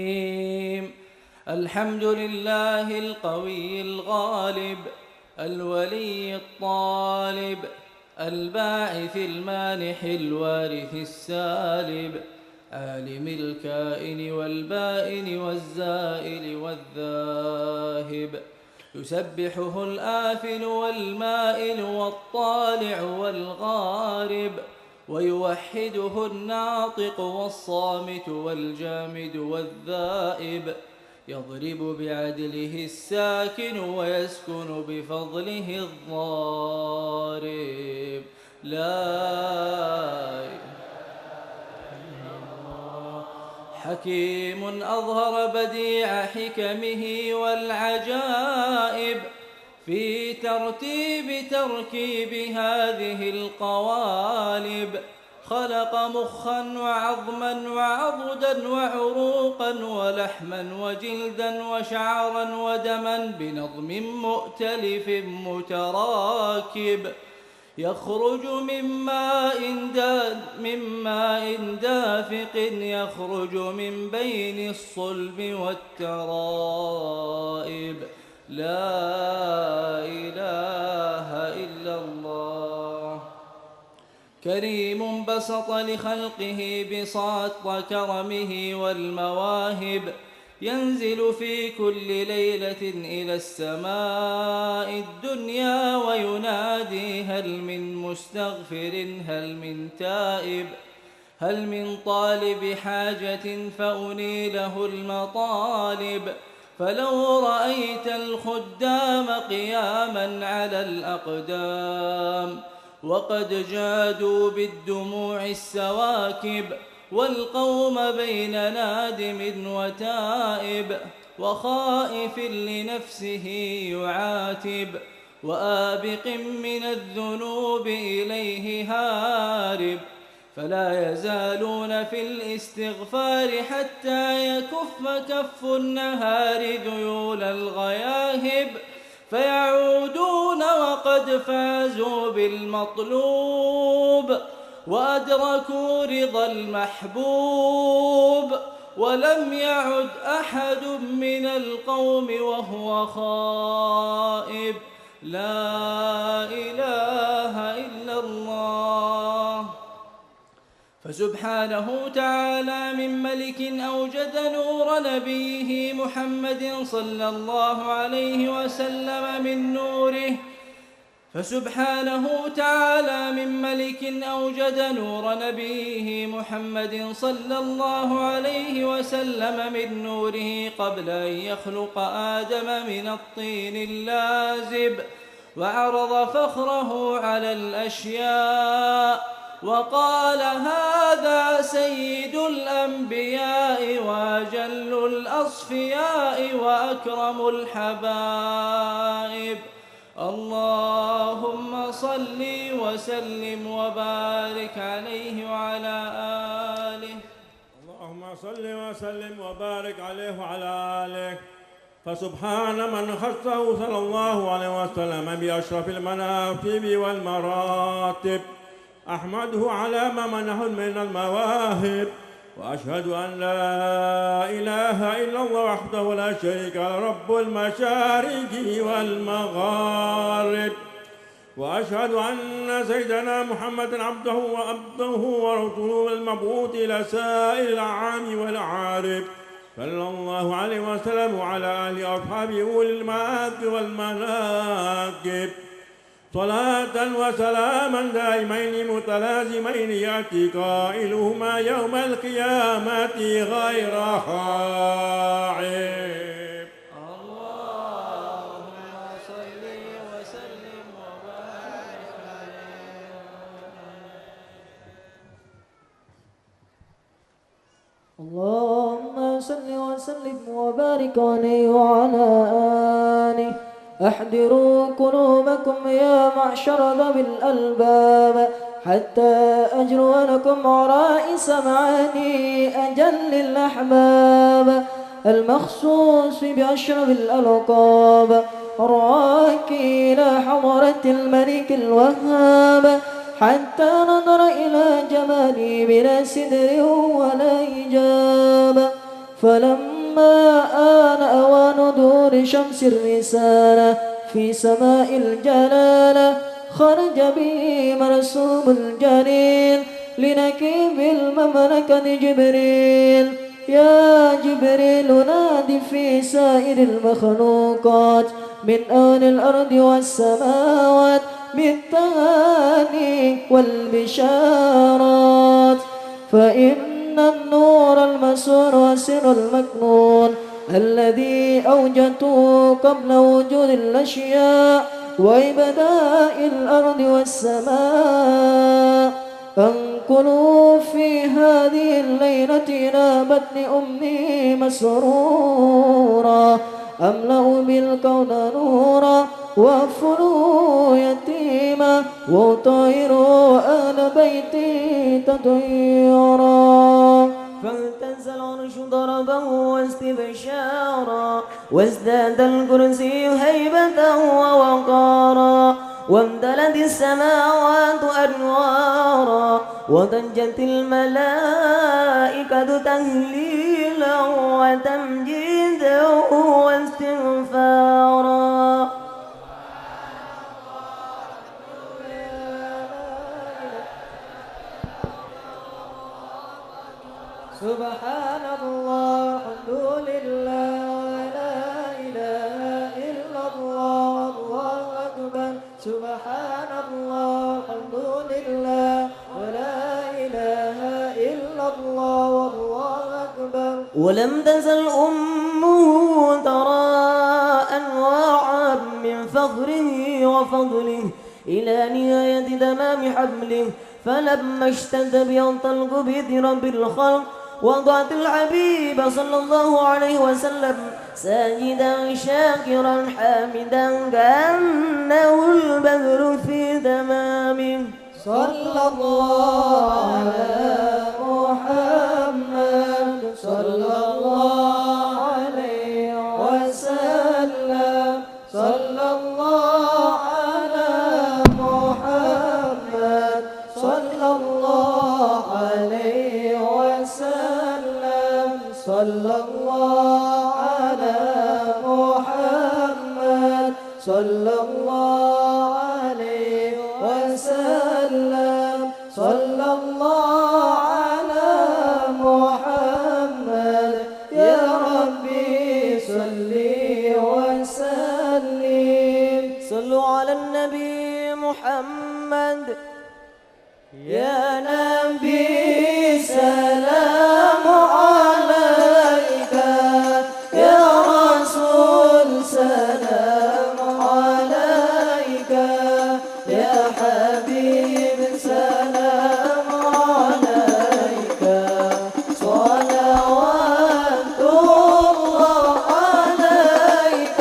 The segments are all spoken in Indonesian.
الرحيم. الحمد لله القوي الغالب الولي الطالب الباعث المانح الوارث السالب عالم الكائن والبائن والزائل والذاهب يسبحه الآفل والمائل والطالع والغارب ويوحده الناطق والصامت والجامد والذائب يضرب بعدله الساكن ويسكن بفضله الضارب. لا حكيم أظهر بديع حكمه والعجائب في تركيب هذه القوالب. خلق مخا وعظما وعضدا وعروقا ولحما وجلدا وشعرا ودما بنظم مؤتلف متراكب يخرج من ماء دافق يخرج من بين الصلب والترائب. لا إله إلا الله. كريم بسط لخلقه بساط كرمه والمواهب ينزل في كل ليلة إلى السماء الدنيا وينادي هل من مستغفر هل من تائب هل من طالب حاجة فأنيله المطالب. فلو رأيت الخدام قياما على الأقدام وقد جادوا بالدموع السواكب والقوم بين نادم وتائب وخائف لنفسه يعاتب وآبق من الذنوب إليه هارب. فلا يزالون في الاستغفار حتى يكف كف النهار ذيول الغياهب فيعودون وقد فازوا بالمطلوب وأدركوا رضا المحبوب ولم يعد أحد من القوم وهو خائب. لا إله إلا الله. فسبحانه تعالى من ملك أوجد نور نبيه محمد صلى الله عليه وسلم من نوره. فسبحانه تعالى من ملك أوجد نور نبيه محمد صلى الله عليه وسلم من نوره قبل أن يخلق آدم من الطين اللازب وعرض فخره على الأشياء وقال هذا سيد الأنبياء وأجل الأصفياء وأكرم الحبائب. اللهم صل وسلم وبارك عليه وعلى آله. اللهم صل وسلم وبارك عليه وعلى آله. فسبحان من خصه صلى الله عليه وسلم بأشرف المناقب والمراتب. أحمده على ما منه من المواهب وأشهد أن لا إله إلا الله وحده لا شريك له رب المشارق والمغارب. وأشهد أن سيدنا محمدًا عبده ورسوله المبعوث إلى سائر الأعام والأعارب صلى الله عليه وسلم وعلى آله وأصحابه أولي المآب والمناقب. صلاة وسلاما دائمين متلازمين يأتي قائلهما يوم القيامة غير خائب. اللهم صل وسلم وبارك عليه. اللهم صل وسلم وبارك عليه وعلى آله. احضروا قلوبكم يا معشر ذوي الألباب حتى أجرو لكم عرائس معاني أجل الأحباب المخصوص بأشرف الألقاب الراكي إلى حضرة الملك الوهاب حتى نظر إلى جمالي بلا سدر ولا إجابة. فلما فلما آن أوان دور شمس الرسالة في سماء الجلالة خرج به مرسوم الجليل لنكيب المملكة جبريل. يا جبريل نادي في سائر المخلوقات من أهل الأرض والسماوات بالتهاني والبشارات، فإن النور المسور والسر المكنون الذي أوجدته قبل وجود الأشياء وإبداء الأرض والسماء أنقلوا في هذه الليلة إلى بطن أمي مسرورا، أملأ بالكون نورا وأغفر يتيما وأطهر أهل بيتي تطهيرا. فاهتز العرش ضربا واستبشارا وازداد الكرسي هيبة ووقارا وامتلت السماوات أنوارا وضجت الملائكة تهليلا وتمجيدا واستغفارا. سبحان الله الحمد لله ولا إله إلا الله الله أكبر. سبحان الله الحمد لله ولا إله إلا الله والله أكبر. ولم تزل أمه ترى أنواعا من فخره وفضله إلى نهاية تمام حمله، فلما اشتد بينطلق بإذن رب الخلق وضعت الحبيب صلى الله عليه وسلم ساجدا شاكرا حامدا كأنه البدر في تمامه. صلى الله على محمد صلى الله عليه وسلم. صلى الله على محمد صلى الله عليه وسلم. صلى الله على محمد صلى الله عليه وسلم. صلى الله على محمد يا ربي صلي وسلم. صلوا على النبي محمد. يا نبي سلام عليك، يا رسول سلام عليك، يا حبيب سلام عليك. صلوات الله عليك.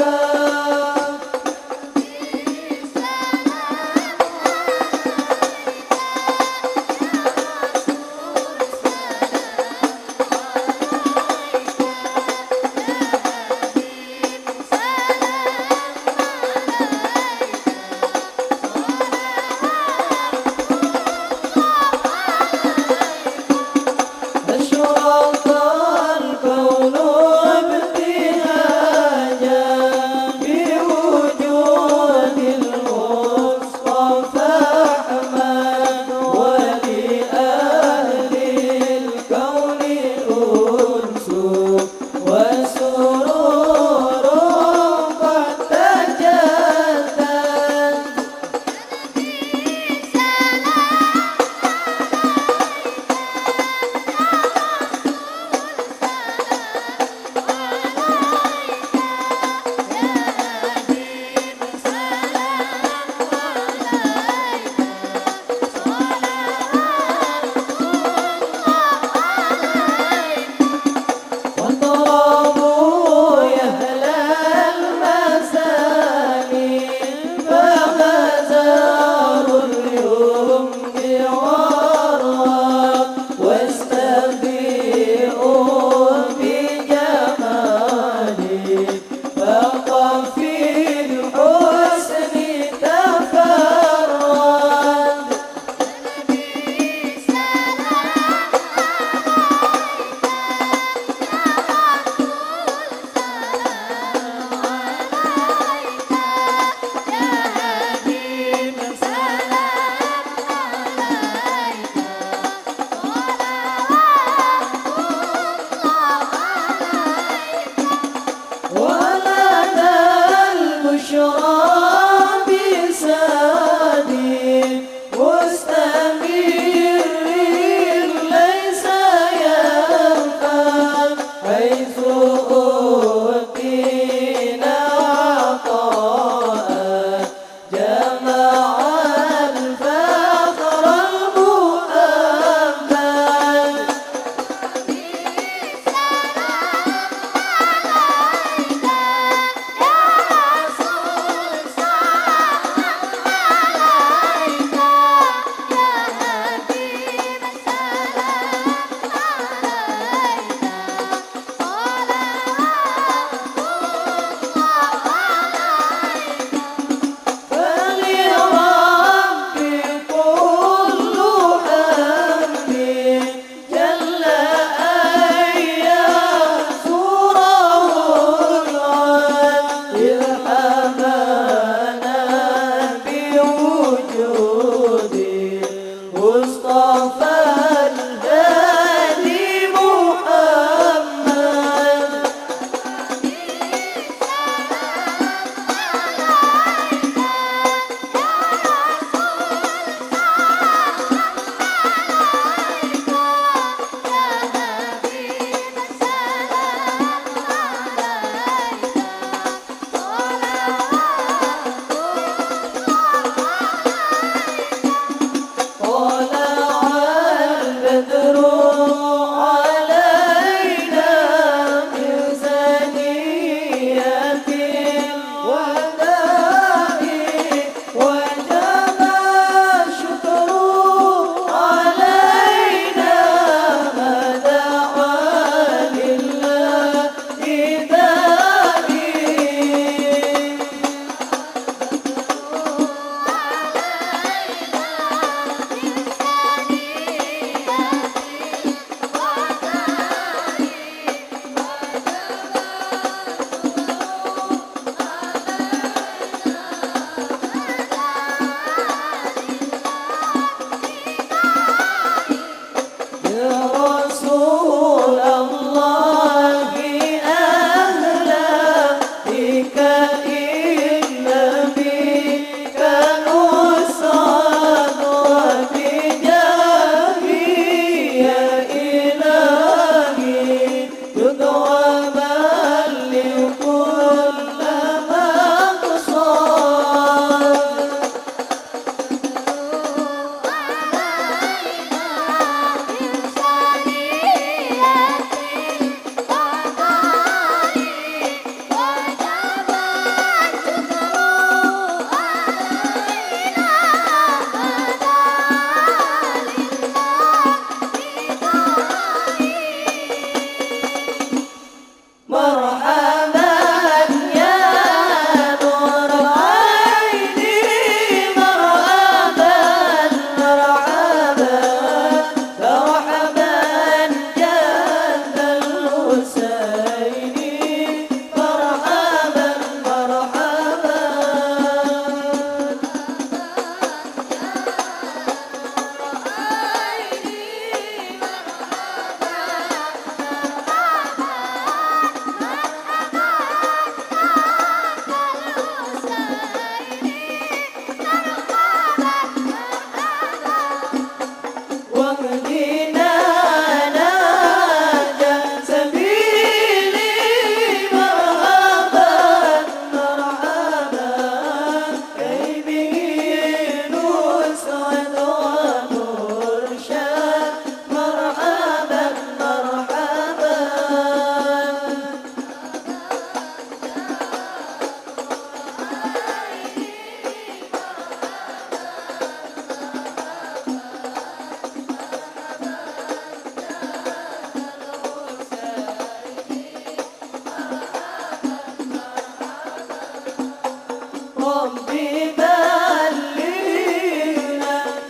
ربي بلغنا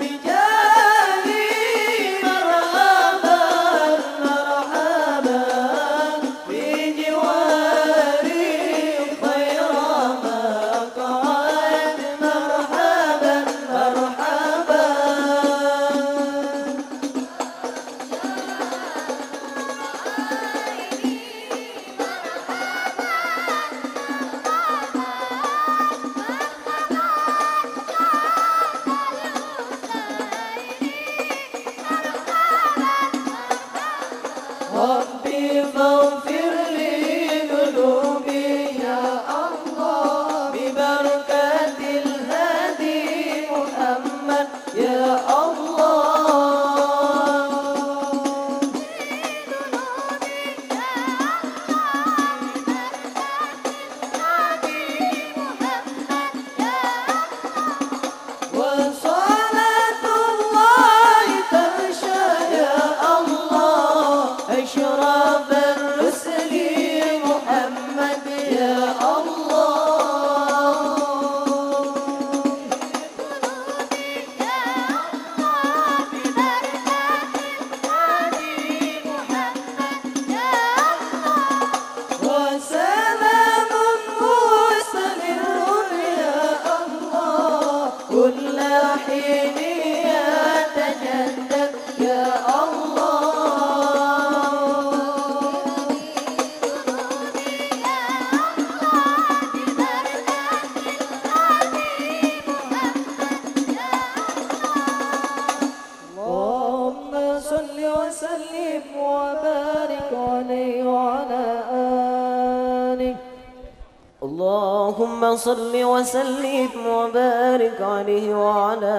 بجاهي مرحبا مرحبا بجواري خير مقعد مرحبا مرحبا ربي فاغفر لي ذنوبي يا الله ببركة الهادي محمد يا الله وصلاة الله تغشى يا الله أشرف الرسل محمد يا الله وسلام مستمر يا الله كل حين يتجدد يا الله اللهم صل وسلم وبارك عليه وعلى آله اللهم صل وسلم وبارك عليه وعلى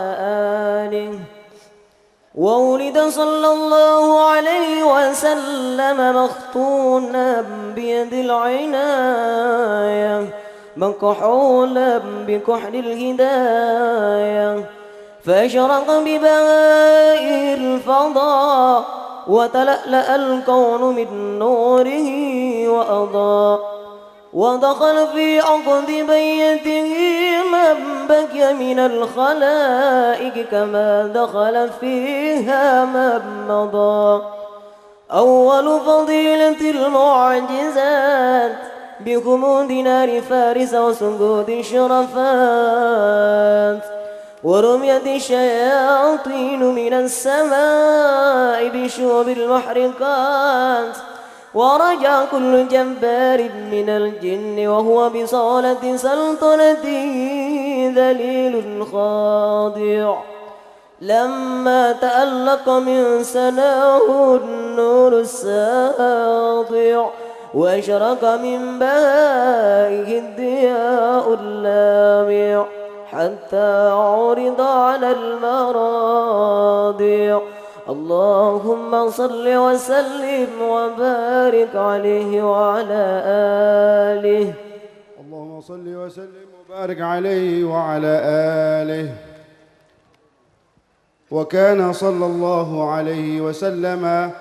آله. وولد صلى الله عليه وسلم مختونا بيد العناية مكحولا بكحل الهداية فأشرق ببهاء الفضاء وتلألأ الكون من نوره وأضاء ودخل في عقد بيته من بكي من الخلائق كما دخل فيها من مضى. أول فضيلة المعجزات بخمود نار فارس وسجود الشرفات ورمية الشياطين من السماء بشوب المحرقات ورجع كل جبار من الجن وهو بصالة سلطنته ذليل خاضع لما تألق من سناه النور الساطع وأشرق من بهائه الضياء اللامع حتى عرض على المراضع. اللهم صل وسلم وبارك عليه وعلى آله. اللهم صل وسلم وبارك عليه وعلى آله. وكان صلى الله عليه وسلم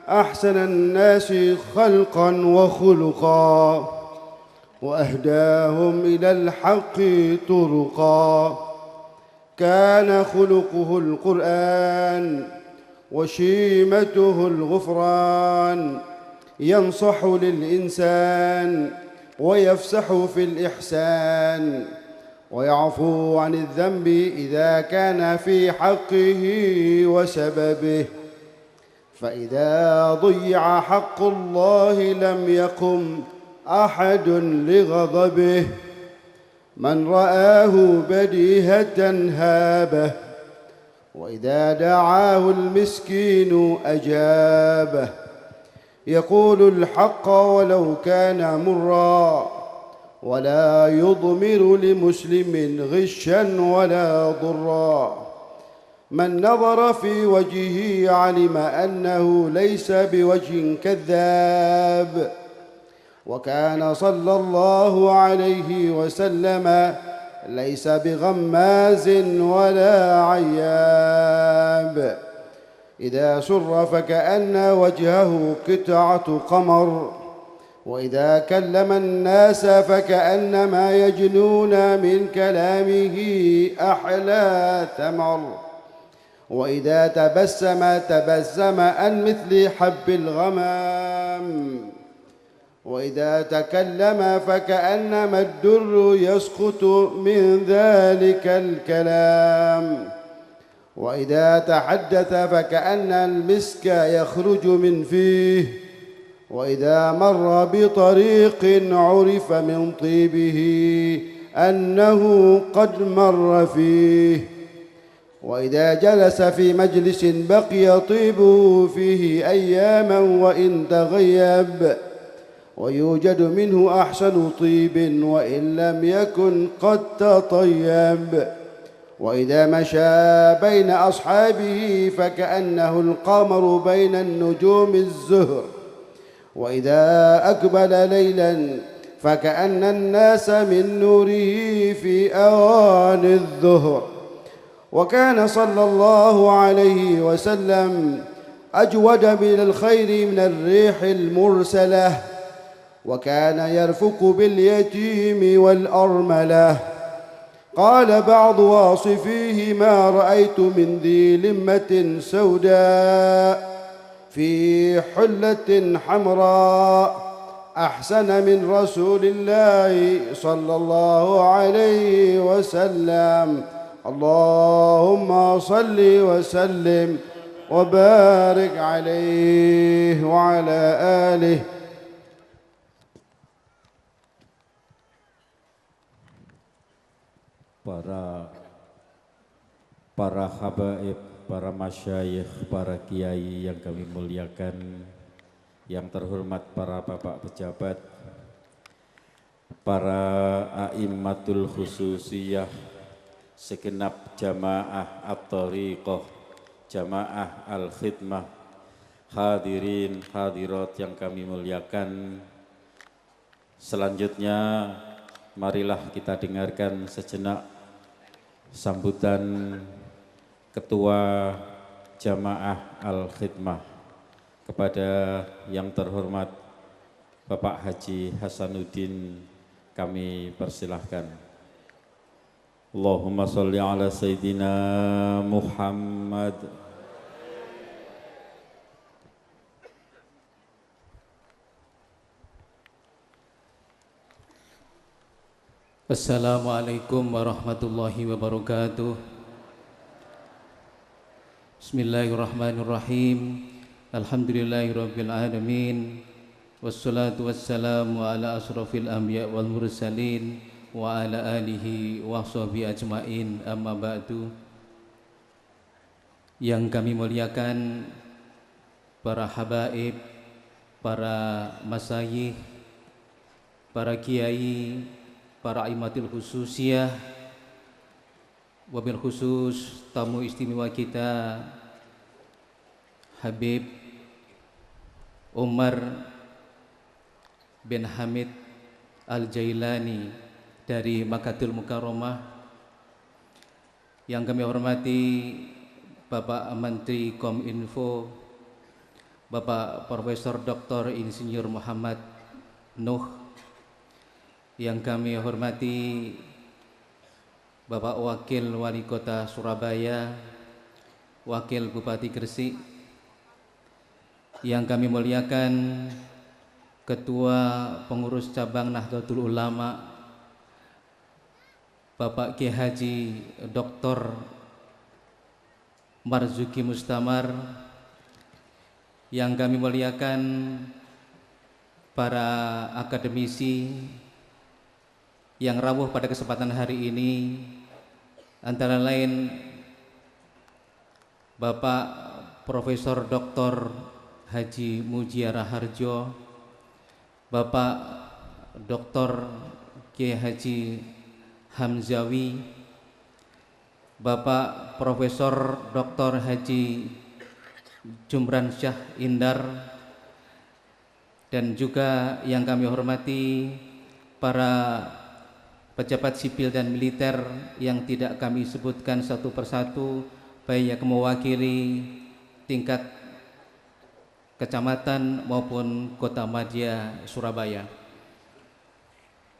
أحسن الناس خلقا وخلقا وأهداهم إلى الحق طرقا. كان خلقه القرآن وشيمته الغفران ينصح للإنسان ويفسح في الإحسان ويعفو عن الذنب إذا كان في حقه وسببه. فإذا ضيع حق الله لم يقم أحد لغضبه. من رآه بديهة هابه وإذا دعاه المسكين أجابه. يقول الحق ولو كان مرا ولا يضمر لمسلم غشا ولا ضرا. من نظر في وجهه علم أنه ليس بوجه كذاب. وكان صلى الله عليه وسلم ليس بغماز ولا عياب. إذا سر فكأن وجهه قطعة قمر وإذا كلم الناس فكأنما يجنون من كلامه أحلى ثمر وإذا تبسم عن مثل حب الغمام وإذا تكلم فكأنما الدر يسقط من ذلك الكلام وإذا تحدث فكأن المسك يخرج من فيه وإذا مر بطريق عرف من طيبه أنه قد مر فيه وإذا جلس في مجلس بقي طيبه فيه أياما وإن تغيب ويوجد منه أحسن طيب وإن لم يكن قد تطيب وإذا مشى بين أصحابه فكأنه القمر بين النجوم الزهر وإذا أقبل ليلا فكأن الناس من نوره في أوان الظهر وكان صلى الله عليه وسلم أجود من الخير من الريح المرسلة وكان يرفق باليتيم والأرملة قال بعض واصفيه ما رأيت من ذي لمة سوداء في حلة حمراء أحسن من رسول الله صلى الله عليه وسلم اللهم صل وسلم وبارك عليه وعلى آله. Para habaib, para masyayikh, para kiai yang kami muliakan, yang terhormat para bapak pejabat, para a'immatul khususiyah, segenap jamaah at-tariqah, jamaah al-khidmah, hadirin hadirat yang kami muliakan. Selanjutnya marilah kita dengarkan sejenak sambutan Ketua Jamaah Al-Khidmah kepada yang terhormat Bapak Haji Hasanuddin, kami persilahkan. Allahumma sholli ala Sayyidina Muhammad. Assalamualaikum warahmatullahi wabarakatuh. Bismillahirrahmanirrahim. Alhamdulillahirabbil alamin. Wassalatu wassalamu ala asrofil anbiya wal mursalin wa ala alihi wa sahbihi ajmain, amma ba'du. Yang kami muliakan para habaib, para masyayikh, para kiai, para aimatul khususiyah, wabil khusus tamu istimewa kita Habib Umar bin Hamid Al-Jailani dari Makkatul Mukarramah, yang kami hormati Bapak Menteri Kominfo, Bapak Profesor Dr. Insinyur Muhammad Nuh, yang kami hormati Bapak Wakil Wali Kota Surabaya, Wakil Bupati Gresik, yang kami muliakan Ketua Pengurus Cabang Nahdlatul Ulama Bapak Kiai Haji Dr. Marzuki Mustamar, yang kami muliakan para akademisi yang rawuh pada kesempatan hari ini, antara lain Bapak Profesor Dr. Haji Mujiara Harjo, Bapak Dr. Kiai Haji Hamzawi, Bapak Profesor Dr. Haji Jumran Syah Indar, dan juga yang kami hormati para pejabat sipil dan militer yang tidak kami sebutkan satu persatu, baik yang mewakili tingkat kecamatan maupun kota madya Surabaya.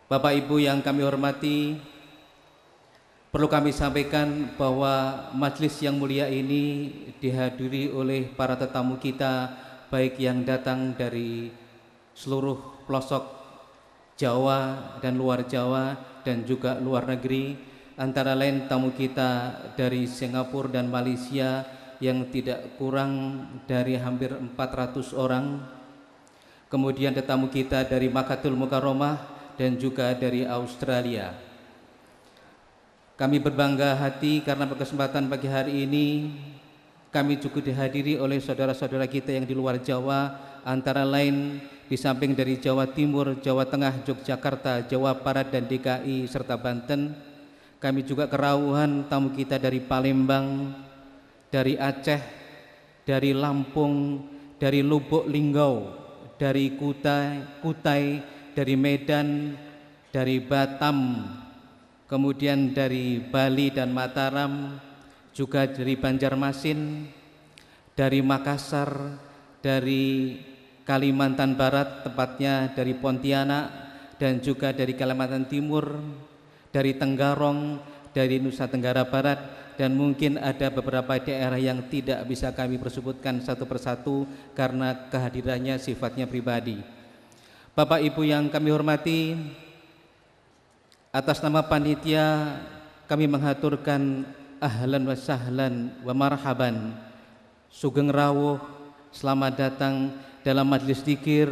Bapak Ibu yang kami hormati, perlu kami sampaikan bahwa majelis yang mulia ini dihadiri oleh para tetamu kita, baik yang datang dari seluruh pelosok Jawa dan luar Jawa dan juga luar negeri, antara lain tamu kita dari Singapura dan Malaysia yang tidak kurang dari hampir 400 orang. Kemudian tetamu kita dari Makkatul Mukarramah dan juga dari Australia. Kami berbangga hati karena berkesempatan pagi hari ini kami juga dihadiri oleh saudara-saudara kita yang di luar Jawa, antara lain di samping dari Jawa Timur, Jawa Tengah, Yogyakarta, Jawa Barat dan DKI serta Banten. Kami juga kerawuhan tamu kita dari Palembang, dari Aceh, dari Lampung, dari Lubuk Linggau, dari Kutai, dari Medan, dari Batam, kemudian dari Bali dan Mataram, juga dari Banjarmasin, dari Makassar, dari Kalimantan Barat, tepatnya dari Pontianak, dan juga dari Kalimantan Timur, dari Tenggarong, dari Nusa Tenggara Barat, dan mungkin ada beberapa daerah yang tidak bisa kami persebutkan satu persatu karena kehadirannya sifatnya pribadi. Bapak Ibu yang kami hormati, atas nama panitia kami mengaturkan ahlan wa sahlan wa marhaban, sugeng rawuh, selamat datang dalam majlis zikir,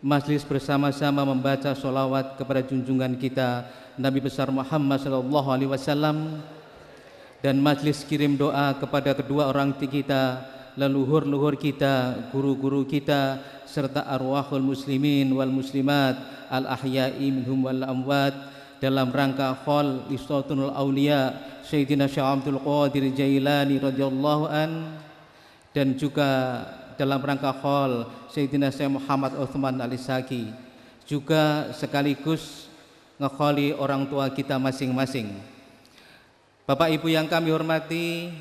majlis bersama-sama membaca sholawat kepada junjungan kita Nabi besar Muhammad SAW, dan majlis kirim doa kepada kedua orang kita, leluhur-leluhur kita, guru-guru kita, serta arwahul muslimin wal muslimat al-ahya'i minhum wal amwat, dalam rangka khol Istatunul Aulia Sayyidina Syekh Abdul Qadir Jailani radhiyallahu an, dan juga dalam rangka khol Sayyidina Syekh Muhammad Utsman Al-Isaki, juga sekaligus ngekholi orang tua kita masing-masing. Bapak Ibu yang kami hormati,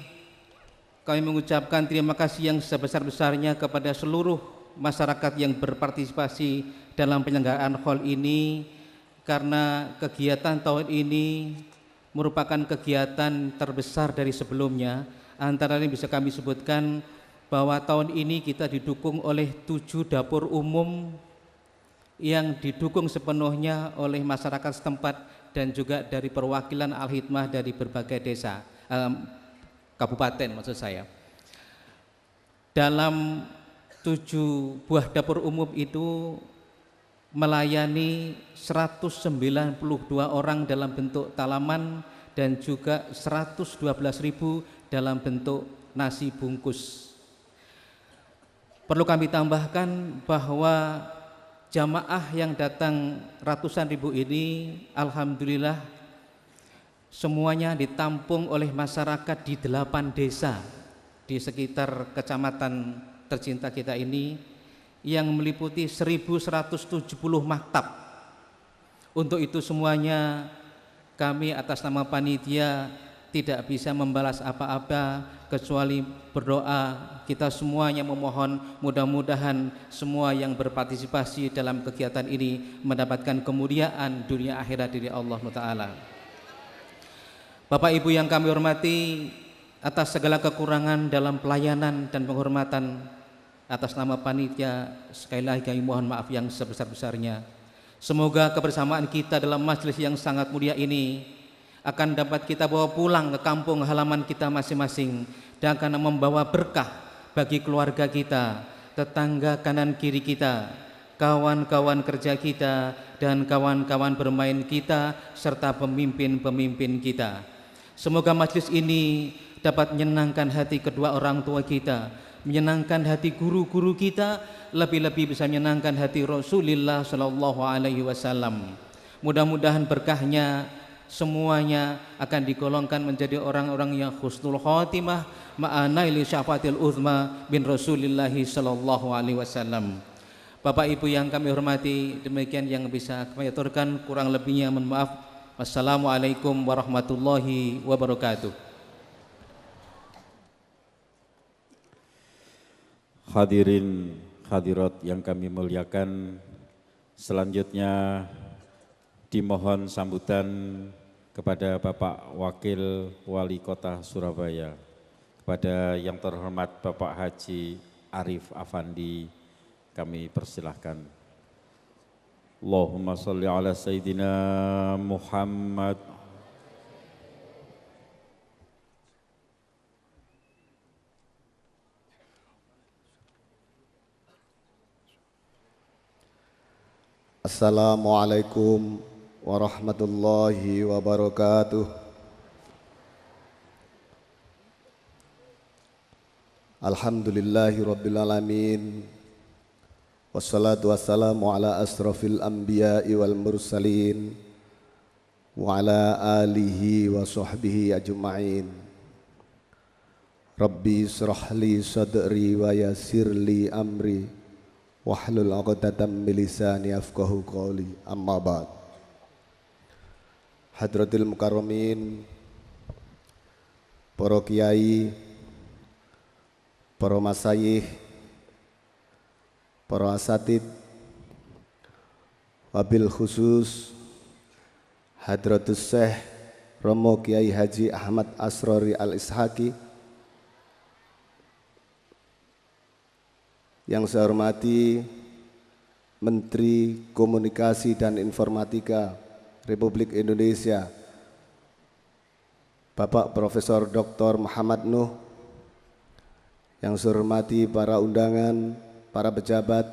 kami mengucapkan terima kasih yang sebesar-besarnya kepada seluruh masyarakat yang berpartisipasi dalam penyelenggaraan hall ini, karena kegiatan tahun ini merupakan kegiatan terbesar dari sebelumnya. Antara lain bisa kami sebutkan bahwa tahun ini kita didukung oleh 7 dapur umum yang didukung sepenuhnya oleh masyarakat setempat dan juga dari perwakilan Al-Hidmah dari berbagai desa, kabupaten maksud saya. Dalam 7 buah dapur umum itu melayani 192 orang dalam bentuk talaman dan juga 112.000 dalam bentuk nasi bungkus. Perlu kami tambahkan bahwa jamaah yang datang ratusan ribu ini alhamdulillah semuanya ditampung oleh masyarakat di 8 desa di sekitar kecamatan tercinta kita ini, yang meliputi 1170 maktab. Untuk itu semuanya kami atas nama panitia tidak bisa membalas apa-apa kecuali berdoa. Kita semuanya memohon mudah-mudahan semua yang berpartisipasi dalam kegiatan ini mendapatkan kemuliaan dunia akhirat dari Allah Ta'ala. Bapak Ibu yang kami hormati, atas segala kekurangan dalam pelayanan dan penghormatan, atas nama panitia sekali lagi kami mohon maaf yang sebesar-besarnya. Semoga kebersamaan kita dalam majelis yang sangat mulia ini akan dapat kita bawa pulang ke kampung halaman kita masing-masing dan akan membawa berkah bagi keluarga kita, tetangga kanan kiri kita, kawan-kawan kerja kita, dan kawan-kawan bermain kita, serta pemimpin-pemimpin kita. Semoga majelis ini dapat menyenangkan hati kedua orang tua kita, menyenangkan hati guru-guru kita, lebih-lebih bisa menyenangkan hati Rasulullah Shallallahu Alaihi Wasallam. Mudah-mudahan berkahnya semuanya akan digolongkan menjadi orang-orang yang husnul khotimah ma'anaili syafaatil uzma bin Rasulillah Shallallahu Alaihi Wasallam. Bapak Ibu yang kami hormati, demikian yang bisa kami aturkan, kurang lebihnya mohon maaf. Wassalamualaikum warahmatullahi wabarakatuh. Hadirin hadirat yang kami muliakan, selanjutnya dimohon sambutan kepada Bapak Wakil Wali Kota Surabaya, kepada yang terhormat Bapak Haji Arif Afandi, kami persilahkan. Allahumma salli ala Sayyidina Muhammad. Assalamualaikum warahmatullahi wabarakatuh. Alhamdulillahi rabbil alamin. Wassalatu wassalamu ala asrafil anbiya'i wal mursalin wa ala alihi wa sahbihi ajma'in. Rabbi israh li sadri wa yassir li amri wahlul 'uqdatam min lisani yafqahu qawli. Amma ba'd. Hadratil mukarramin, para kiai, para masayikh, para asatid, wabil khusus Hadratus Syekh Romo Kiai Haji Ahmad Asrori Al-Ishaqi, yang saya hormati Menteri Komunikasi dan Informatika Republik Indonesia Bapak Profesor Dr. Muhammad Nuh, yang saya hormati para undangan, para pejabat,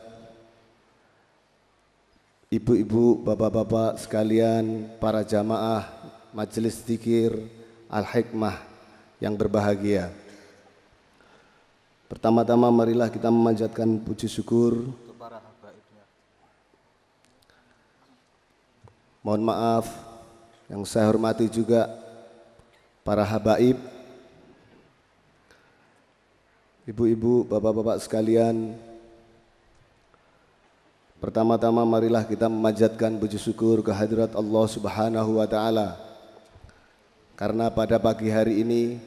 ibu-ibu, bapak-bapak sekalian, para jamaah Majelis Dzikir Al-Hikmah yang berbahagia. Pertama-tama marilah kita memanjatkan puji syukur. Mohon maaf yang saya hormati juga para habaib, ibu-ibu, bapak-bapak sekalian. Pertama-tama marilah kita memanjatkan puji syukur kehadirat Allah Subhanahu wa taala. Karena pada pagi hari ini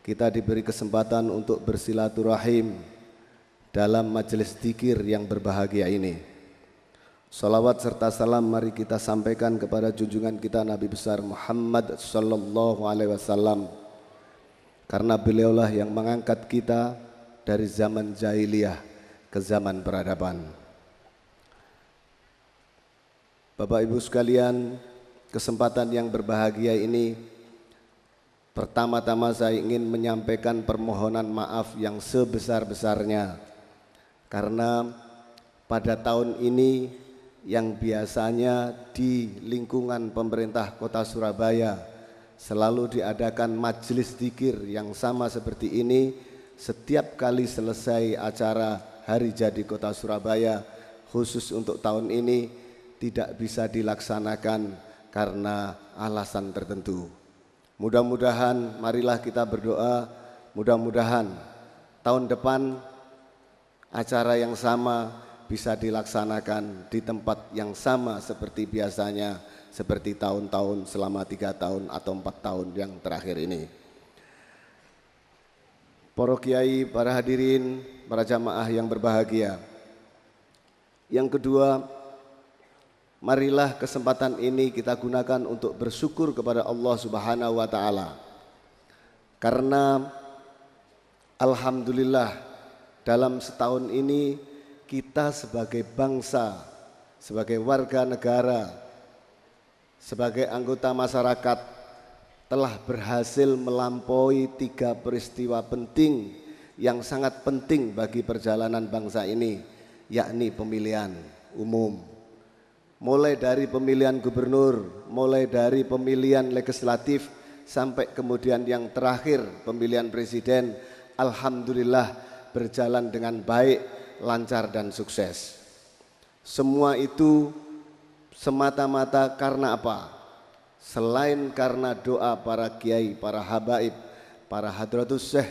kita diberi kesempatan untuk bersilaturahim dalam majelis dzikir yang berbahagia ini. Salawat serta salam mari kita sampaikan kepada junjungan kita Nabi besar Muhammad sallallahu alaihi wasallam. Karena beliaulah yang mengangkat kita dari zaman jahiliyah ke zaman peradaban. Bapak Ibu sekalian, kesempatan yang berbahagia ini pertama-tama saya ingin menyampaikan permohonan maaf yang sebesar-besarnya. Karena pada tahun ini yang biasanya di lingkungan pemerintah Kota Surabaya selalu diadakan majelis dzikir yang sama seperti ini setiap kali selesai acara Hari Jadi Kota Surabaya, khusus untuk tahun ini tidak bisa dilaksanakan karena alasan tertentu. Mudah-mudahan marilah kita berdoa, mudah-mudahan tahun depan acara yang sama bisa dilaksanakan di tempat yang sama seperti biasanya, seperti tahun-tahun selama 3 tahun atau 4 tahun yang terakhir ini. Para kiai, para hadirin, para jamaah yang berbahagia. Yang kedua, marilah kesempatan ini kita gunakan untuk bersyukur kepada Allah Subhanahu wa taala. Karena alhamdulillah dalam setahun ini kita sebagai bangsa, sebagai warga negara, sebagai anggota masyarakat telah berhasil melampaui 3 peristiwa penting yang sangat penting bagi perjalanan bangsa ini, yakni pemilihan umum. Mulai dari pemilihan gubernur, mulai dari pemilihan legislatif, sampai kemudian yang terakhir pemilihan presiden, alhamdulillah berjalan dengan baik, lancar dan sukses. Semua itu semata-mata karena apa? Selain karena doa para kiai, para habaib, para hadratus syekh,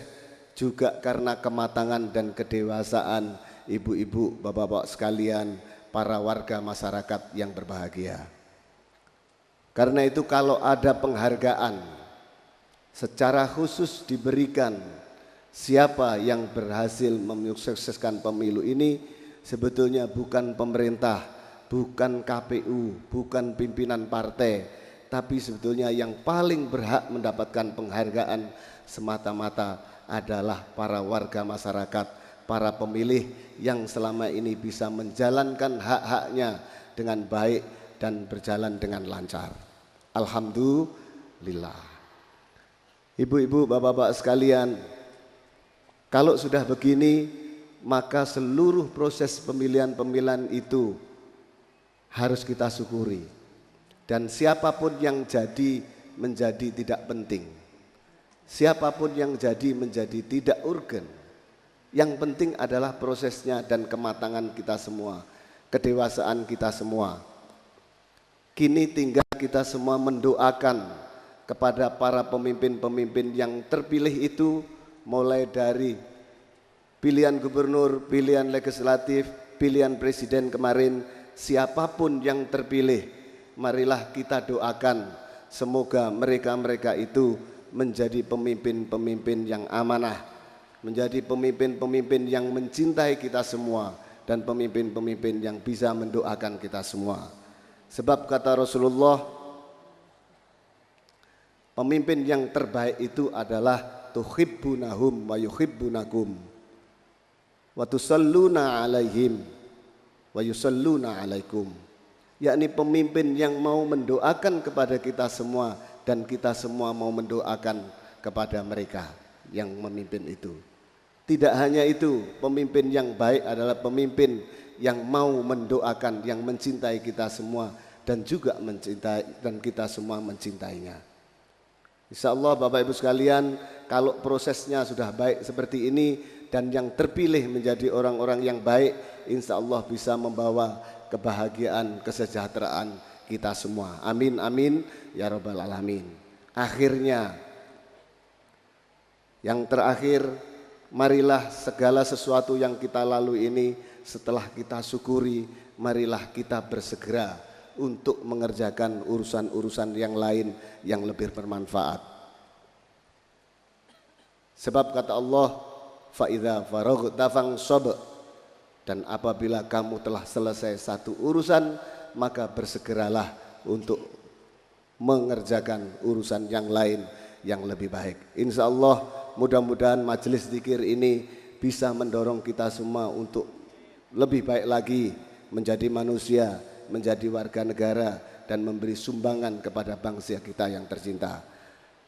juga karena kematangan dan kedewasaan ibu-ibu, bapak-bapak sekalian, para warga masyarakat yang berbahagia. Karena itu kalau ada penghargaan secara khusus diberikan Siapa yang berhasil menyukseskan pemilu ini sebetulnya bukan pemerintah, bukan KPU, bukan pimpinan partai, tapi sebetulnya yang paling berhak mendapatkan penghargaan semata-mata adalah para warga masyarakat, para pemilih yang selama ini bisa menjalankan hak-haknya dengan baik dan berjalan dengan lancar. Alhamdulillah. Ibu-ibu, bapak-bapak sekalian, kalau sudah begini, maka seluruh proses pemilihan-pemilihan itu harus kita syukuri. Dan siapapun yang jadi menjadi tidak penting. Siapapun yang jadi menjadi tidak urgen. Yang penting adalah prosesnya dan kematangan kita semua, kedewasaan kita semua. Kini tinggal kita semua mendoakan kepada para pemimpin-pemimpin yang terpilih itu, mulai dari pilihan gubernur, pilihan legislatif, pilihan presiden kemarin, siapapun yang terpilih, marilah kita doakan semoga mereka-mereka itu menjadi pemimpin-pemimpin yang amanah, menjadi pemimpin-pemimpin yang mencintai kita semua, dan pemimpin-pemimpin yang bisa mendoakan kita semua. Sebab kata Rasulullah, pemimpin yang terbaik itu adalah tuhibbunahum wa yuhibbunakum wa tusalluna alaihim wa yusalluna alaikum, yakni pemimpin yang mau mendoakan kepada kita semua dan kita semua mau mendoakan kepada mereka yang memimpin itu. Tidak hanya itu, pemimpin yang baik adalah pemimpin yang mau mendoakan, yang mencintai kita semua dan juga mencintai, dan kita semua mencintainya. Insya Allah Bapak Ibu sekalian, kalau prosesnya sudah baik seperti ini dan yang terpilih menjadi orang-orang yang baik, insya Allah bisa membawa kebahagiaan, kesejahteraan kita semua. Amin, amin, ya Rabbal Alamin. Akhirnya, yang terakhir, marilah segala sesuatu yang kita lalui ini setelah kita syukuri, marilah kita bersegera untuk mengerjakan urusan-urusan yang lain yang lebih bermanfaat. Sebab kata Allah, fa'idha faraghta fansab, dan apabila kamu telah selesai satu urusan, maka bersegeralah untuk mengerjakan urusan yang lain yang lebih baik. Insya Allah mudah-mudahan majelis zikir ini bisa mendorong kita semua untuk lebih baik lagi menjadi manusia, menjadi warga negara, dan memberi sumbangan kepada bangsa kita yang tercinta.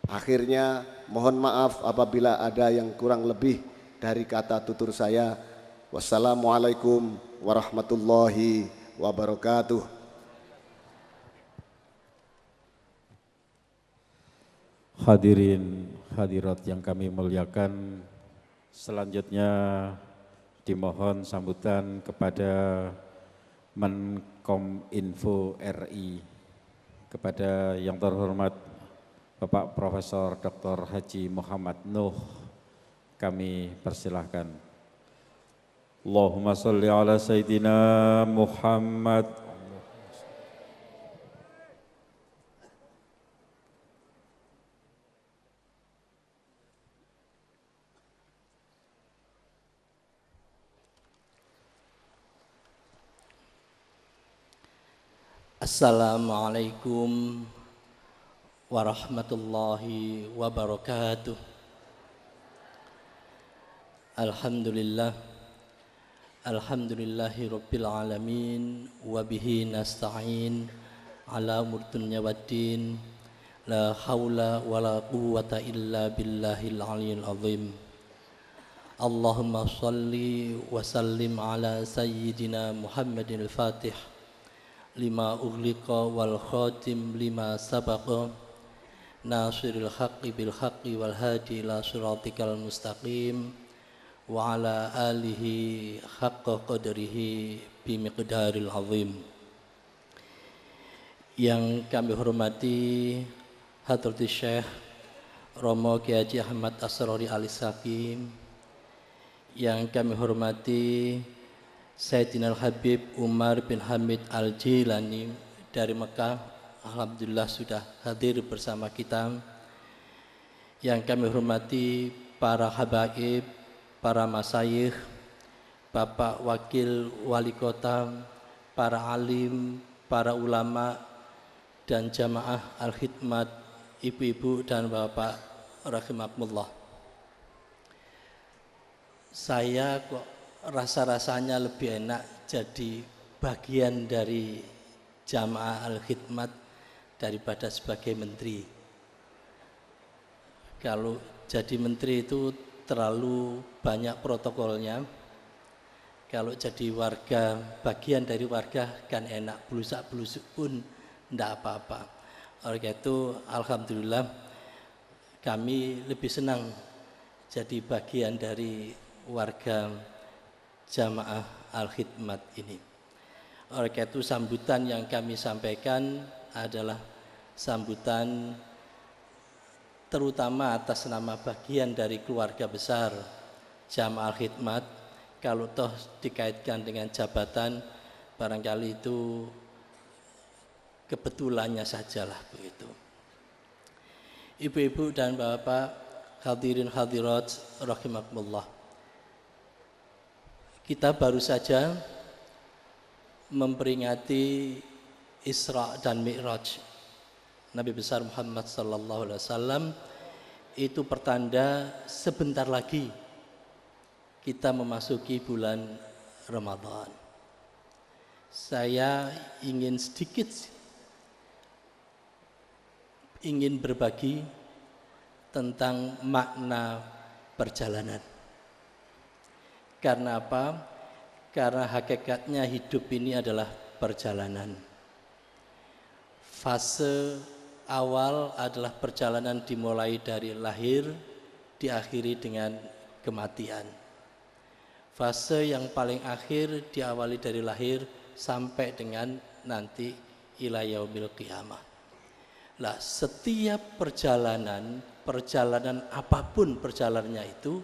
Akhirnya mohon maaf apabila ada yang kurang lebih dari kata tutur saya. Wassalamualaikum warahmatullahi wabarakatuh. Hadirin hadirat yang kami muliakan, selanjutnya dimohon sambutan kepada Menkominfo RI, kepada yang terhormat Bapak Profesor Dr. Haji Muhammad Nuh, kami persilahkan. Allahumma salli ala Sayyidina Muhammad. Assalamualaikum warahmatullahi wabarakatuh. Alhamdulillahi rabbil alamin, wabihi nasta'in ala umur dunya waddin, la hawla wa la quwwata illa billahil aliyyil azim. Allahumma salli wa sallim ala sayyidina Muhammadin al-Fatih lima ughliqa wal khatim lima sabaqa, nasiril haqqi bil haqqi wal hadi ila siratikal mustaqim, wa ala alihi haqqa qadrihi bimiqdaril azim. Yang kami hormati Hadratus Syekh Romo Kiai Haji Ahmad Asrori Al-Sakim, yang kami hormati Sayyidina Al-Habib Umar bin Hamid Al-Jilani dari Mekah, alhamdulillah sudah hadir bersama kita. Yang kami hormati para habaib, para masyayikh, Bapak Wakil Wali Kota, para alim, para ulama, dan jamaah al-khidmat, ibu-ibu dan bapak rahimakumullah. Saya kok rasa-rasanya lebih enak jadi bagian dari jamaah al-khidmat daripada sebagai menteri. Kalau jadi menteri itu terlalu banyak protokolnya. Kalau jadi warga, bagian dari warga kan enak, belusak-belusuk pun tidak apa-apa. Oleh karena itu alhamdulillah kami lebih senang jadi bagian dari warga jamaah al-khidmat ini. Oleh karena itu sambutan yang kami sampaikan adalah sambutan terutama atas nama bagian dari keluarga besar jamaah al-khidmat. Kalau toh dikaitkan dengan jabatan, barangkali itu kebetulannya sajalah begitu. Ibu-ibu dan bapak, hadirin hadirat rahimakumullah. Kita baru saja memperingati Isra dan Mi'raj Nabi besar Muhammad sallallahu alaihi wasallam. Itu pertanda sebentar lagi kita memasuki bulan Ramadan. Saya ingin berbagi tentang makna perjalanan. Karena apa? Karena hakikatnya hidup ini adalah perjalanan. Fase awal adalah perjalanan dimulai dari lahir, diakhiri dengan kematian. Fase yang paling akhir diawali dari lahir sampai dengan nanti ila yaumil qiyamah. Lah, setiap perjalanan apapun perjalanannya itu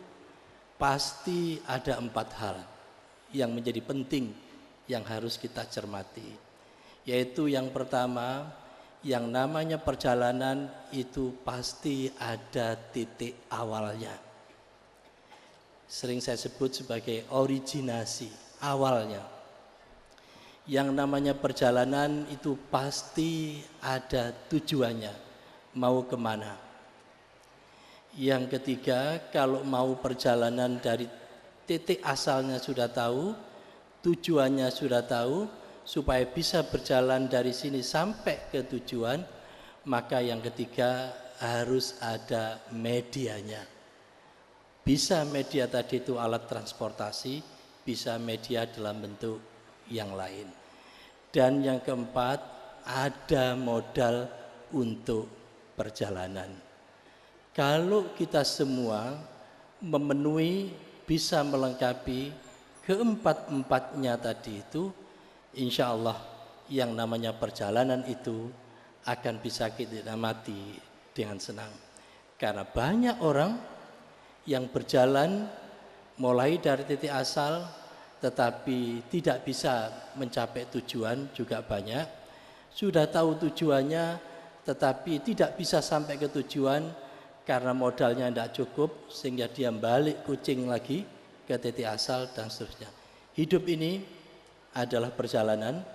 pasti ada 4 hal yang menjadi penting yang harus kita cermati. Yaitu yang pertama, yang namanya perjalanan itu pasti ada titik awalnya. Sering saya sebut sebagai originasi, awalnya. Yang namanya perjalanan itu pasti ada tujuannya, mau kemana. Yang ketiga, kalau mau perjalanan dari titik asalnya sudah tahu, tujuannya sudah tahu, supaya bisa berjalan dari sini sampai ke tujuan, maka yang ketiga harus ada medianya. Bisa media tadi itu alat transportasi, bisa media dalam bentuk yang lain. Dan yang keempat, ada modal untuk perjalanan. Kalau kita semua memenuhi, bisa melengkapi keempat-empatnya tadi itu, insya Allah yang namanya perjalanan itu akan bisa kita nikmati dengan senang. Karena banyak orang yang berjalan mulai dari titik asal tetapi tidak bisa mencapai tujuan juga banyak. Sudah tahu tujuannya tetapi tidak bisa sampai ke tujuan karena modalnya tidak cukup sehingga dia balik kucing lagi ke titik asal dan seterusnya. Hidup ini adalah perjalanan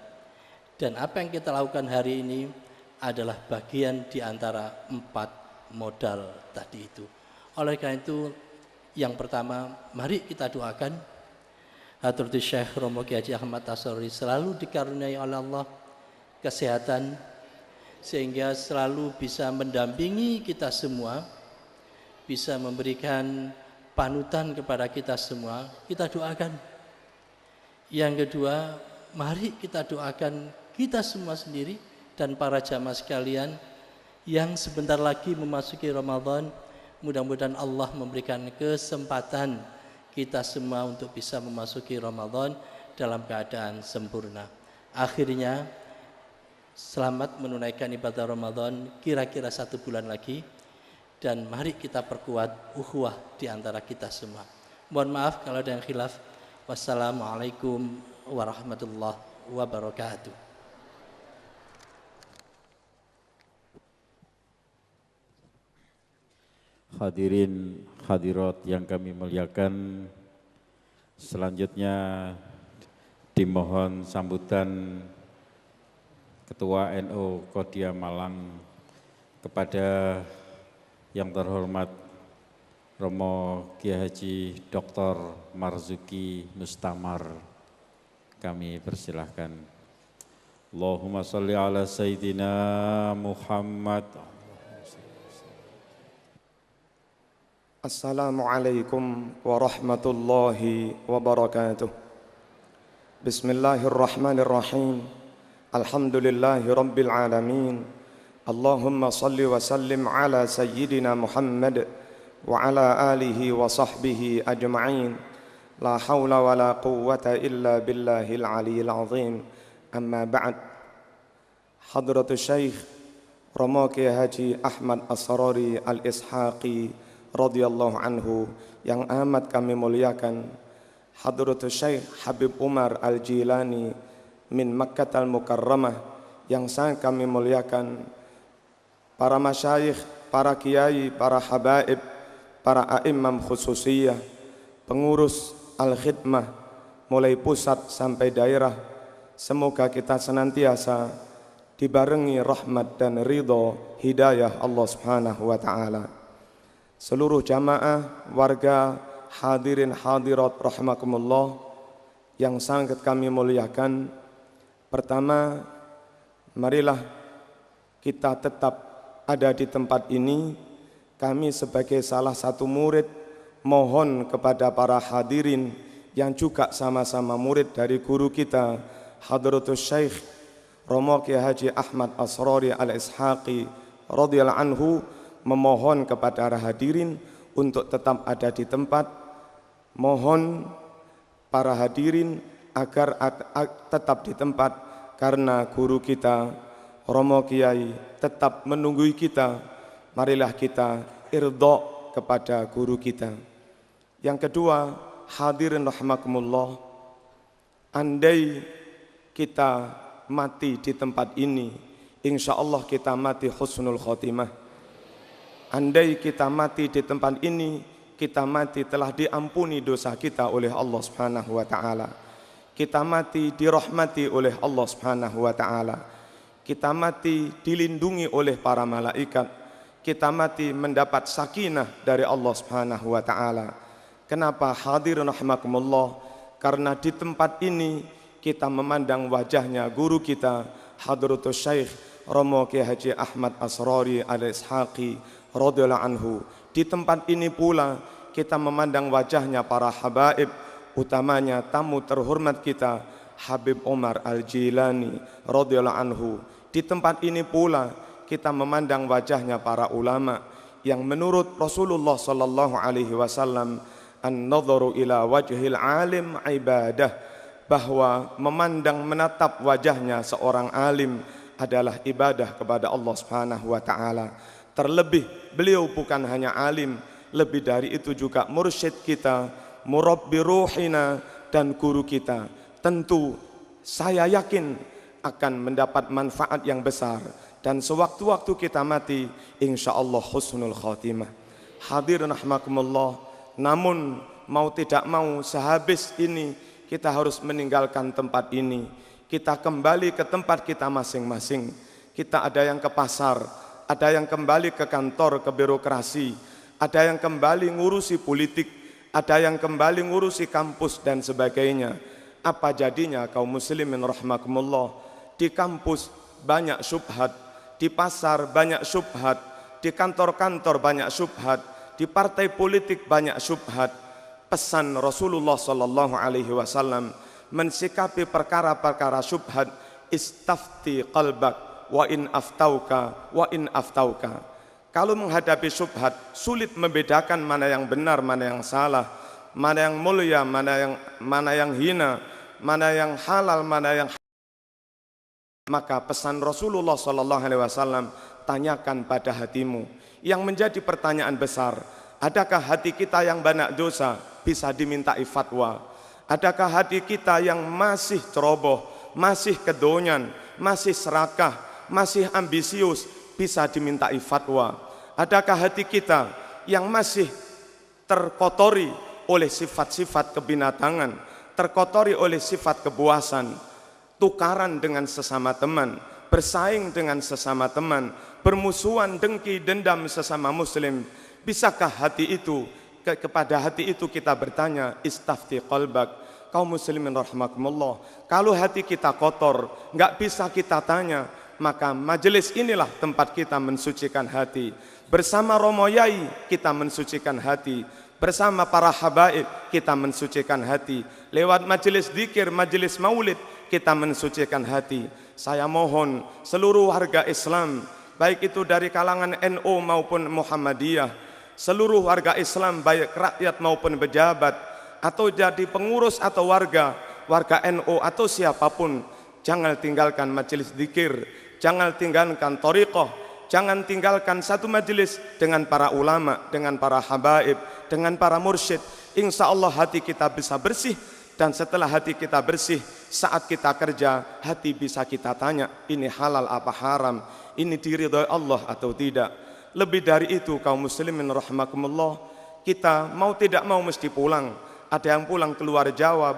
dan apa yang kita lakukan hari ini adalah bagian di antara 4 modal tadi itu. Oleh karena itu yang pertama, mari kita doakan Hadratus Syekh Romo Kiai Haji Ahmad Tasawwuri selalu dikaruniai oleh Allah kesehatan sehingga selalu bisa mendampingi kita semua, bisa memberikan panutan kepada kita semua. Kita doakan. Yang kedua, mari kita doakan kita semua sendiri dan para jamaah sekalian yang sebentar lagi memasuki Ramadan. Mudah-mudahan Allah memberikan kesempatan kita semua untuk bisa memasuki Ramadan dalam keadaan sempurna. Akhirnya, selamat menunaikan ibadah Ramadan kira-kira 1 bulan lagi. Dan mari kita perkuat ukhuwah di antara kita semua. Mohon maaf kalau ada yang khilaf. Wassalamualaikum warahmatullahi wabarakatuh. Hadirin hadirat yang kami muliakan, selanjutnya dimohon sambutan Ketua NU Kodia Malang kepada yang terhormat Romo Kiai Haji Dr. Marzuki Mustamar. Kami persilahkan. Allahumma sholli ala Sayyidina Muhammad. Assalamualaikum warahmatullahi wabarakatuh. Bismillahirrahmanirrahim. Alhamdulillahi rabbil alamin. Allahumma salli wa sallim ala Sayyidina Muhammad wa ala alihi wa sahbihi ajma'in. La hawla wa la quwwata illa billahil aliyyil azim. Amma ba'd. Hadratus Syekh Romo Kiai Haji Ahmad Asrori Al-Ishaqi radhiyallahu anhu yang amat kami muliakan, Hadratus Syekh Habib Umar Al-Jilani min Makkah Al-Mukarramah yang sangat kami muliakan, para masyayikh, para kiai, para habaib, para a'immam khususiyah, pengurus al-khidmah mulai pusat sampai daerah, semoga kita senantiasa dibarengi rahmat dan ridho hidayah Allah Subhanahu wa taala. Seluruh jamaah, warga, hadirin hadirat rahimakumullah yang sangat kami muliakan, pertama, marilah kita tetap ada di tempat ini. Kami sebagai salah satu murid mohon kepada para hadirin yang juga sama-sama murid dari guru kita Hadratus Syekh Romo Kiai Haji Ahmad Asrori Al-Ishaqi radhiyallahu anhu, memohon kepada para hadirin untuk tetap ada di tempat. Mohon para hadirin agar tetap di tempat karena guru kita Romo Kiai tetap menunggu kita. Marilah kita irda kepada guru kita. Yang kedua, hadirin rahimakumullah, andai kita mati di tempat ini, insya Allah kita mati husnul khotimah. Andai kita mati di tempat ini, kita mati telah diampuni dosa kita oleh Allah Subhanahu wa taala. Kita mati dirahmati oleh Allah Subhanahu wa taala. Kita mati dilindungi oleh para malaikat. Kita mati mendapat sakinah dari Allah Subhanahu wa taala. Kenapa hadirin rahimakumullah? Karena di tempat ini kita memandang wajahnya guru kita Hadratus Syekh Romo Kiai Haji Ahmad Asrori Al-Ishaqi radhiyallahu anhu. Di tempat ini pula kita memandang wajahnya para habaib, utamanya tamu terhormat kita Habib Umar Al-Jilani radhiyallahu anhu. Di tempat ini pula kita memandang wajahnya para ulama yang menurut Rasulullah sallallahu alaihi wasallam, an-nadharu ila wajhil alim ibadah, bahwa memandang menatap wajahnya seorang alim adalah ibadah kepada Allah Subhanahu wa taala. Terlebih beliau bukan hanya alim, lebih dari itu juga mursyid kita, murabbi ruhina, dan guru kita. Tentu saya yakin akan mendapat manfaat yang besar, dan sewaktu-waktu kita mati insya Allah husnul khatimah. Hadirin rahimakumullah, namun mau tidak mau sehabis ini kita harus meninggalkan tempat ini. Kita kembali ke tempat kita masing-masing. Kita ada yang ke pasar, ada yang kembali ke kantor, ke birokrasi, ada yang kembali ngurusi politik, ada yang kembali ngurusi kampus dan sebagainya. Apa jadinya kaum muslimin rahimakumullah? Di kampus banyak syubhat, di pasar banyak syubhat, di kantor-kantor banyak syubhat, di partai politik banyak syubhat. Pesan Rasulullah sallallahu alaihi wasallam mensikapi perkara-perkara syubhat, istafti qalbak wa in aftauka. Kalau menghadapi syubhat, sulit membedakan mana yang benar, mana yang salah, mana yang mulia, mana yang hina, mana yang halal, mana yang haram. Maka pesan Rasulullah sallallahu alaihi wasallam, tanyakan pada hatimu. Yang menjadi pertanyaan besar, adakah hati kita yang banyak dosa bisa dimintai fatwa? Adakah hati kita yang masih ceroboh, masih kedonyan, masih serakah, masih ambisius bisa dimintai fatwa? Adakah hati kita yang masih terkotori oleh sifat-sifat kebinatangan, terkotori oleh sifat kebuasan, tukaran dengan sesama teman, bersaing dengan sesama teman, bermusuhan, dengki, dendam sesama muslim. Bisakah hati itu, kepada hati itu kita bertanya, istafti qalbak, kaum muslimin rahimakumullah. Kalau hati kita kotor, nggak bisa kita tanya, maka majelis inilah tempat kita mensucikan hati. Bersama Romo Yai kita mensucikan hati, bersama para habaib kita mensucikan hati, lewat majelis dzikir, majelis maulid kita mensucikan hati. Saya mohon seluruh warga Islam, baik itu dari kalangan NU maupun Muhammadiyah, seluruh warga Islam baik rakyat maupun pejabat, atau jadi pengurus atau warga NU atau siapapun, jangan tinggalkan majelis dzikir, jangan tinggalkan thariqah, jangan tinggalkan satu majelis dengan para ulama, dengan para habaib, dengan para mursyid. Insya Allah hati kita bisa bersih, dan setelah hati kita bersih, saat kita kerja, hati bisa kita tanya, ini halal apa haram, ini diridhoi Allah atau tidak. Lebih dari itu kaum muslimin rahimakumullah, kita mau tidak mau mesti pulang. Ada yang pulang keluar Jawa,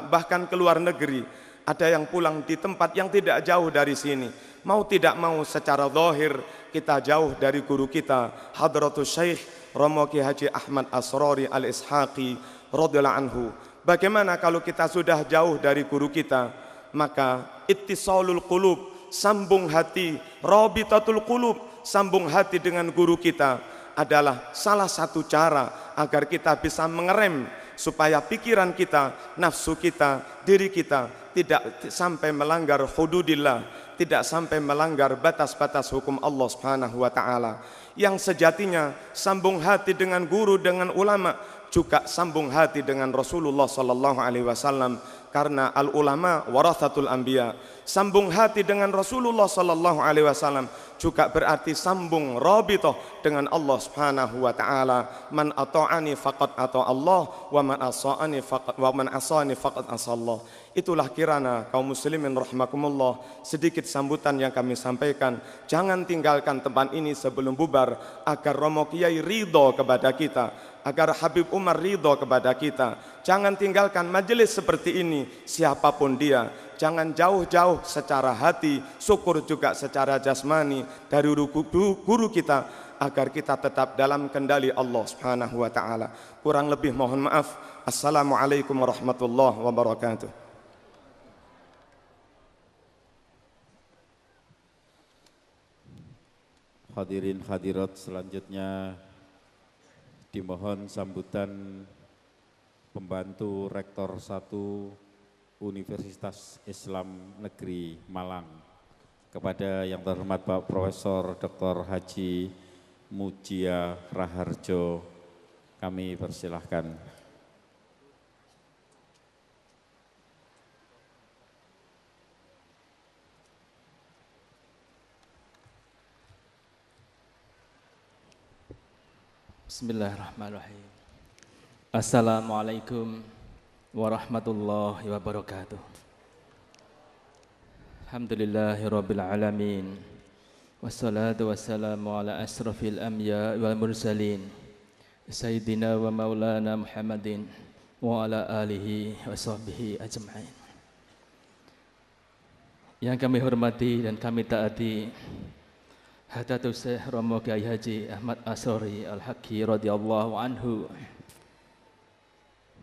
bahkan keluar negeri. Ada yang pulang di tempat yang tidak jauh dari sini. Mau tidak mau secara zahir kita jauh dari guru kita, Hadratus Syekh Romo Ki Haji Ahmad Asrori Al-Ishaqi radhiyallahu anhu. Bagaimana kalau kita sudah jauh dari guru kita? Maka ittisalul qulub, sambung hati, rabitatul qulub, sambung hati dengan guru kita adalah salah satu cara agar kita bisa mengerem supaya pikiran kita, nafsu kita, diri kita tidak sampai melanggar hududillah, tidak sampai melanggar batas-batas hukum Allah Subhanahu wa taala. Yang sejatinya sambung hati dengan guru, dengan ulama, juga sambung hati dengan Rasulullah sallallahu alaihi wasallam, karena al ulama warathatul anbiya. Sambung hati dengan Rasulullah sallallahu alaihi wasallam juga berarti sambung rabithah dengan Allah Subhanahu wa taala. Man ata'ani faqad ata Allah wa man asani faqad asallah. Itulah kirana kaum muslimin rahimakumullah sedikit sambutan yang kami sampaikan. Jangan tinggalkan tempat ini sebelum bubar, agar Romo Kiai ridho kepada kita, agar Habib Umar ridho kepada kita. Jangan tinggalkan majelis seperti ini siapapun dia. Jangan jauh-jauh secara hati, syukur juga secara jasmani dari guru kita, agar kita tetap dalam kendali Allah Subhanahu wa taala. Kurang lebih mohon maaf. Assalamualaikum warahmatullahi wabarakatuh. Hadirin hadirat, selanjutnya dimohon sambutan pembantu Rektor 1 Universitas Islam Negeri Malang kepada yang terhormat Pak Profesor Dr. Haji Mujia Raharjo, kami persilahkan. Bismillahirrahmanirrahim. Assalamualaikum warahmatullahi wabarakatuh. Alhamdulillahirabbil alamin. Wassalatu wassalamu ala asrafil anbiya wal mursalin. Sayyidina wa maulana Muhammadin wa ala alihi wa sahbihi ajma'in. Yang kami hormati dan kami taati Hadatul Syekh Romo Kiai Haji Ahmad Asrori Al-Haqqi radhiyallahu anhu,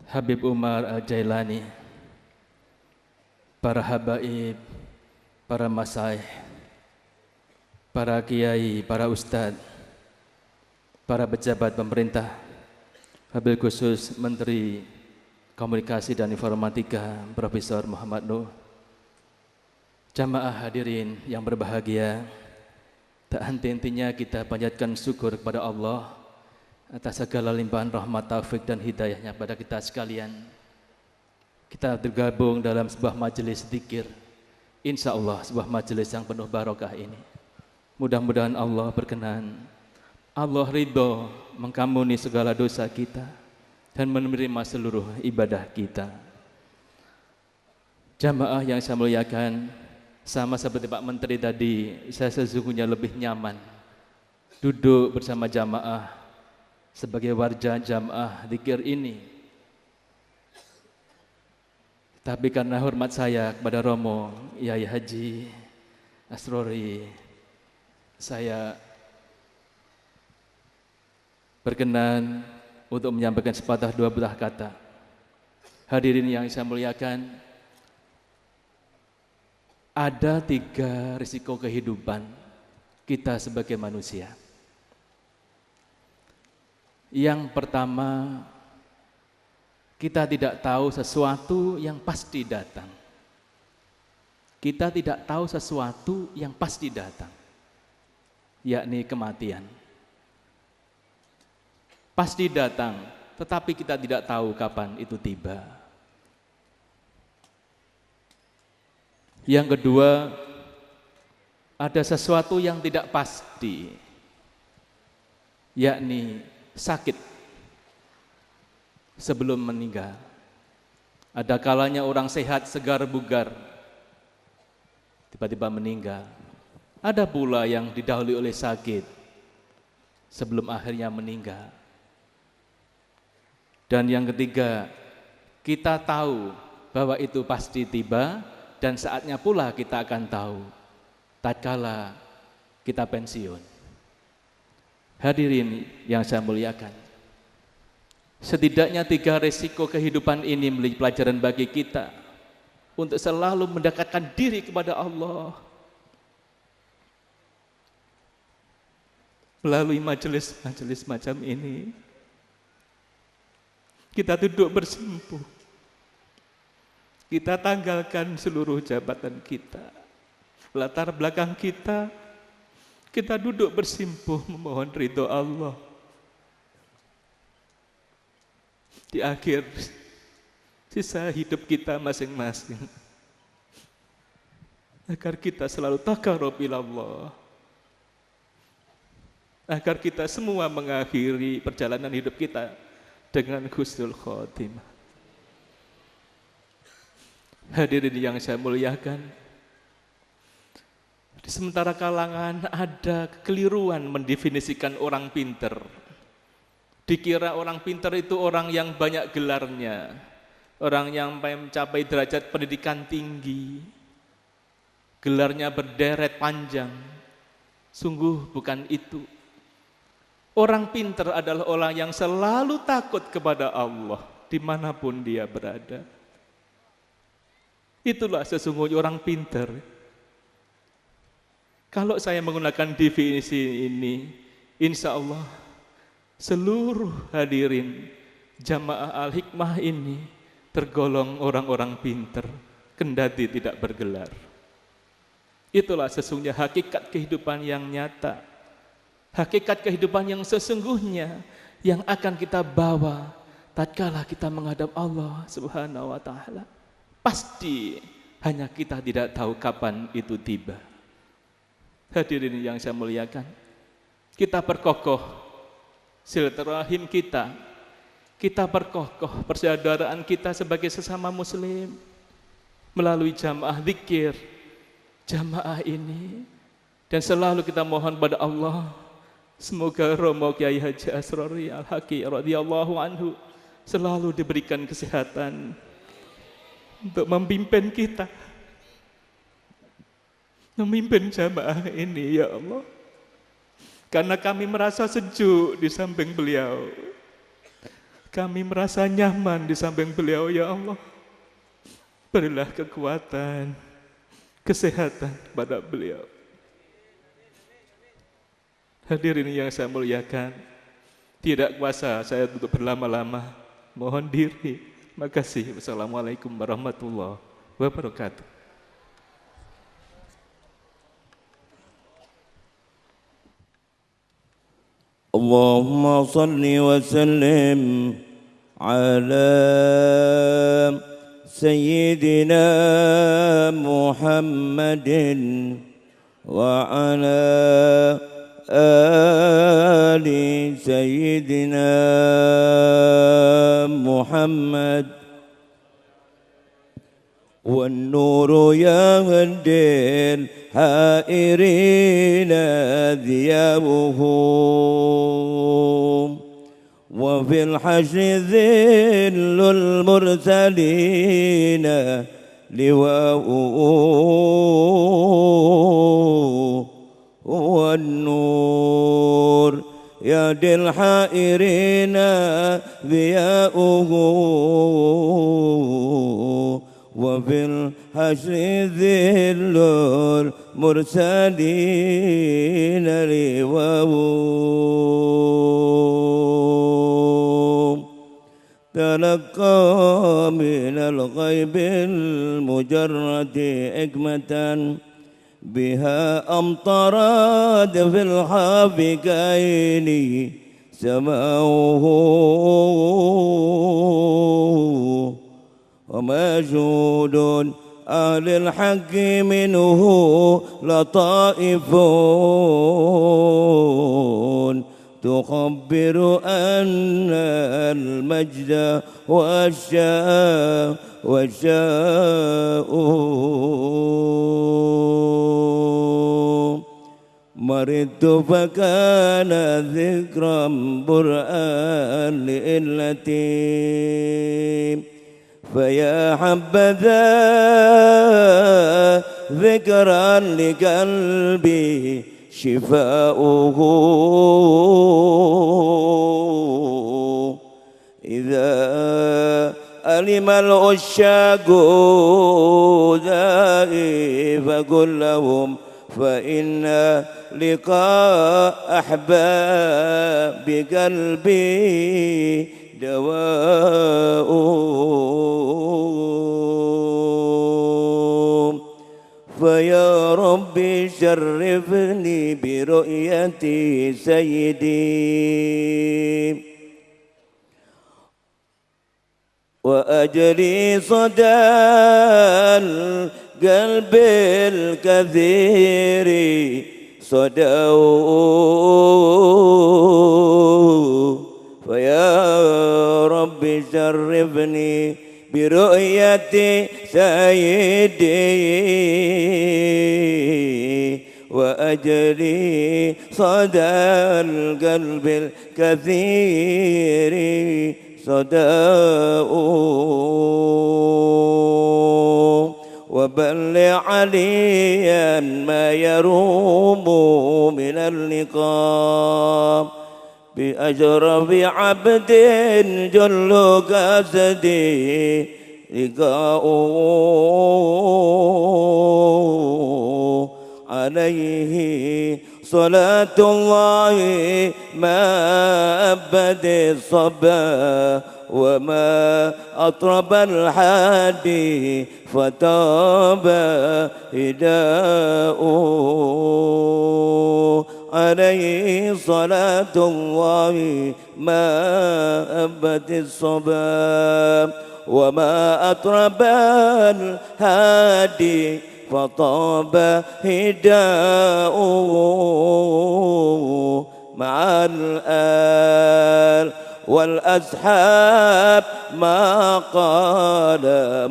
Habib Umar Al-Jailani, para habaib, para masyayikh, para kiai, para ustadz, para pejabat pemerintah, wabil khusus Menteri Komunikasi dan Informatika Profesor Muhammad Nuh, jamaah hadirin yang berbahagia. Tak henti-hentinya kita panjatkan syukur kepada Allah atas segala limpahan rahmat, taufik dan hidayahnya pada kita sekalian. Kita tergabung dalam sebuah majelis zikir, insya Allah sebuah majelis yang penuh barokah ini. Mudah-mudahan Allah berkenan, Allah ridho mengampuni segala dosa kita dan menerima seluruh ibadah kita. Jamaah yang saya muliakan, sama seperti Pak Menteri tadi, saya sesungguhnya lebih nyaman duduk bersama jamaah sebagai warga jamaah zikir ini. Tapi karena hormat saya kepada Romo Yai Haji Asrori, saya berkenan untuk menyampaikan sepatah dua buah kata. Hadirin yang saya muliakan, ada 3 risiko kehidupan kita sebagai manusia. Yang pertama, kita tidak tahu sesuatu yang pasti datang. Kita tidak tahu sesuatu yang pasti datang, yakni kematian. Pasti datang, tetapi kita tidak tahu kapan itu tiba. Yang kedua, ada sesuatu yang tidak pasti, yakni sakit sebelum meninggal. Ada kalanya orang sehat, segar, bugar, tiba-tiba meninggal. Ada pula yang didahului oleh sakit sebelum akhirnya meninggal. Dan yang ketiga, kita tahu bahwa itu pasti tiba, dan saatnya pula kita akan tahu tatkala kita pensiun. Hadirin yang saya muliakan, setidaknya 3 resiko kehidupan ini menjadi pelajaran bagi kita untuk selalu mendekatkan diri kepada Allah melalui majelis-majelis macam ini. Kita duduk bersimpuh, kita tanggalkan seluruh jabatan kita, latar belakang kita, kita duduk bersimpuh memohon ridho Allah. Di akhir sisa hidup kita masing-masing, agar kita selalu taqarrub ila Allah, agar kita semua mengakhiri perjalanan hidup kita dengan husnul khotimah. Hadirin yang saya muliakan, di sementara kalangan ada kekeliruan mendefinisikan orang pinter. Dikira orang pinter itu orang yang banyak gelarnya, orang yang mencapai derajat pendidikan tinggi, gelarnya berderet panjang. Sungguh bukan itu. Orang pinter adalah orang yang selalu takut kepada Allah dimanapun dia berada. Itulah sesungguhnya orang pinter. Kalau saya menggunakan definisi ini, insya Allah seluruh hadirin jamaah Al-Hikmah ini tergolong orang-orang pinter, kendati tidak bergelar. Itulah sesungguhnya hakikat kehidupan yang nyata, hakikat kehidupan yang sesungguhnya yang akan kita bawa tatkala kita menghadap Allah Subhanahu wa taala. Pasti hanya kita tidak tahu kapan itu tiba. Hadirin yang saya muliakan, kita perkokoh silaturahim kita perkokoh persaudaraan kita sebagai sesama muslim melalui jamaah zikir, jamaah ini, dan selalu kita mohon pada Allah semoga Romo Kiai Haji Asrori Al-Haqi radhiyallahu anhu selalu diberikan kesehatan untuk memimpin kita, memimpin jamaah ini ya Allah. Karena kami merasa sejuk di samping beliau, kami merasa nyaman di samping beliau ya Allah. Berilah kekuatan, kesehatan pada beliau. Hadirin yang saya muliakan, tidak kuasa saya untuk berlama-lama, mohon diri. Makasih. Wassalamualaikum warahmatullahi wabarakatuh. Allahumma salli wa sallim ala sayyidina Muhammadin wa ala ali sayyidina Muhammad wan nuru yahdil hairina diyabuhum وفي الحشر ذل المرسلين لواء والنور يهدي الحائرين ضياؤه وفي الحشر ذل المرسلين لواء تلقى من الغيب المجرد حكمة بها أمطرت في الحافقين سماؤه ومشهود أهل الحق منه لطائف تخبر أن المجد والشاء مرضت فكان ذكرا برآن لإلتي فيا حبذا ذكرا لقلبي شفاؤه إذا ألم العشاق ذائي فقل لهم فإن لقاء أحباب قلبي دواء فيا ربي شرفني برؤيتي سيدي وأجري صدى القلب الكثير صداه فيا رب شرفني برؤية سيدي وأجري صدى القلب الكثير صداء وبلغ عليا ما يروم من اللقاء بأشرف عبد جل قصدي لقاؤه عليه صلاة الله ما أبد الصبا وما أطرب الحادي فطاب هداؤه عليه صلاة الله ما أبد الصبا وما أطرب الهادي فطاب هداؤه مع الآل والأصحاب ما قال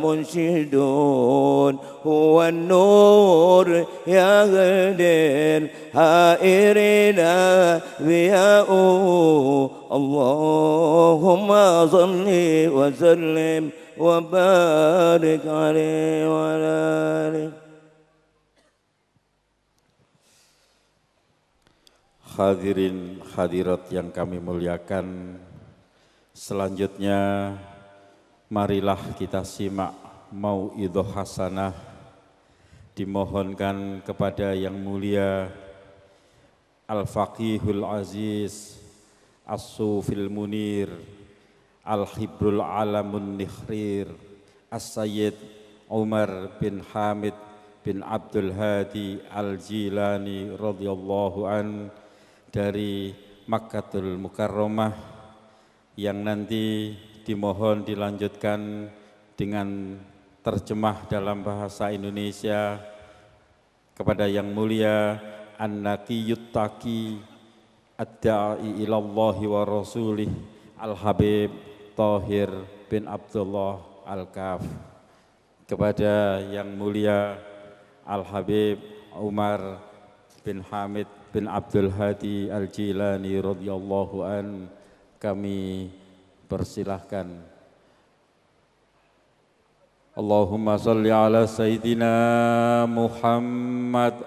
منشدون هو النور يهدي الحائرين ضياؤه اللهم صل وسلم وبارك عليه وعلى آله. Hadirin hadirat yang kami muliakan, selanjutnya marilah kita simak mau'idhah hasanah dimohonkan kepada yang mulia Al-Faqihul Aziz As-Sufil Munir Al-Hibrul Alamun Nikhrir As-Sayyid Umar bin Hamid bin Abdul Hadi Al-Jilani radhiyallahu an dari Makkatul Mukarramah yang nanti dimohon dilanjutkan dengan terjemah dalam bahasa Indonesia kepada yang mulia An-Naqiyyut Taqi Ad-Da'i ilallahi wa rasulih Al-Habib Thahir bin Abdullah Al-Kaf, kepada yang mulia Al-Habib Umar bin Hamid bin Abdul Hadi Al-Jilani radhiyallahu an kami Persilahkan. Allahumma salli ala Sayyidina Muhammad